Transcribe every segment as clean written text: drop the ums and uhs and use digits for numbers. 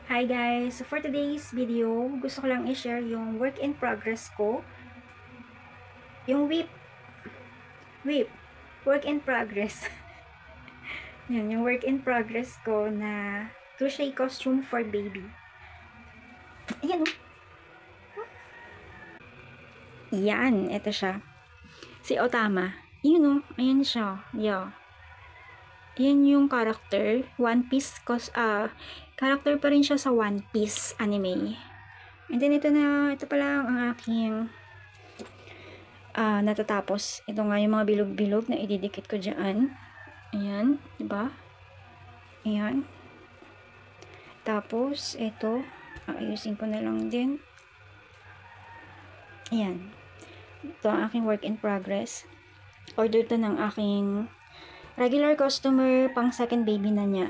Hi guys! So for today's video, gusto ko lang i-share yung work in progress ko. Yung whip, work in progress. Yan, yung work in progress ko na crochet costume for baby. Ayan o. Yan, eto siya. Si Otama. Yun o, ayan siya. Yeah. Yan yung character. One Piece, character pa rin siya sa One Piece anime. And then ito pala ang aking natatapos. Ito nga yung mga bilog-bilog na ididikit ko dyan. Ayan, diba? Ayan. Tapos, ito, ayusin ko na lang din. Ayan. Ito ang aking work in progress. Order to ng aking regular customer, pang second baby na niya.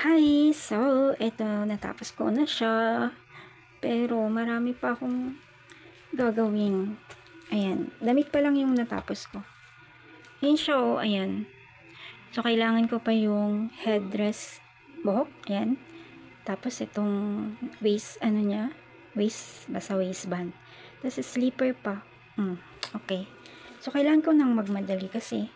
Hi! So, ito, natapos ko na siya. Pero, marami pa akong gagawin. Ayan, damit pa lang yung natapos ko. Ayan siya, oh, ayan. So, kailangan ko pa yung headdress, buhok, ayan. Tapos, itong waist, basta waistband. Tapos, slipper pa. Okay. So, kailangan ko nang magmadali kasi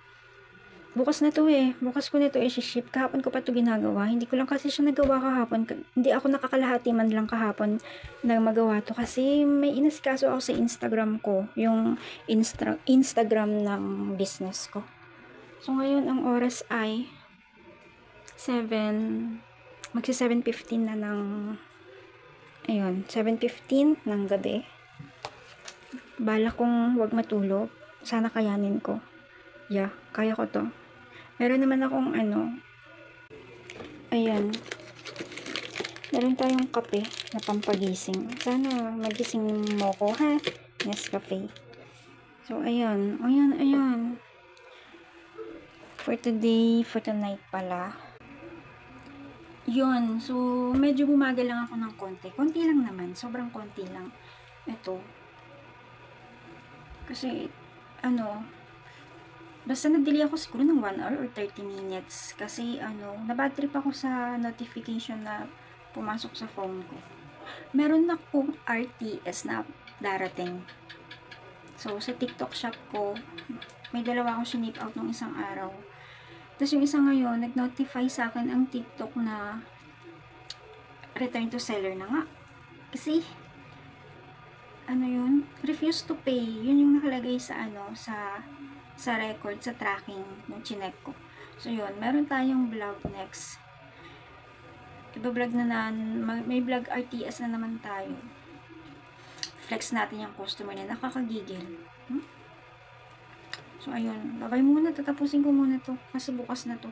bukas na to bukas ko na to i-ship. Kahapon ko pa to ginagawa, hindi ko lang kasi siya nagawa kahapon, hindi ako nakakalahati man lang kahapon na magawa to kasi may inasikaso ako sa Instagram ko, yung Instagram ng business ko. So ngayon ang oras ay 7:15 na ng 7:15 ng gabi. Bala kong wag matulog, sana kayanin ko. Yeah, kaya ko to. Meron naman akong ayan, meron tayong kape na pampagising. Sana magising mo ko, ha? Nescafe. So, ayan. For today, for tonight pala. Yun. So, medyo bumagal lang ako ng konti. Konti lang naman. Sobrang konti lang. Ito. Kasi, basta nagdili ako siguro ng 1 hour or 30 minutes. Kasi, nabad trip ako sa notification na pumasok sa phone ko. Meron na akong RTS na darating. So, sa TikTok shop ko, may dalawa akong sinip out ng isang araw. Tapos yung isang ngayon, nag-notify sa akin ang TikTok na return to seller na nga. Kasi, refuse to pay. Yun yung nakalagay sa sa record, sa tracking ng chinek ko. So yun, meron tayong vlog next. Iba-vlog may vlog RTS na naman tayo. Flex natin yung customer na nakakagigil. So ayun, babay muna, tatapusin ko muna to kasi bukas na to.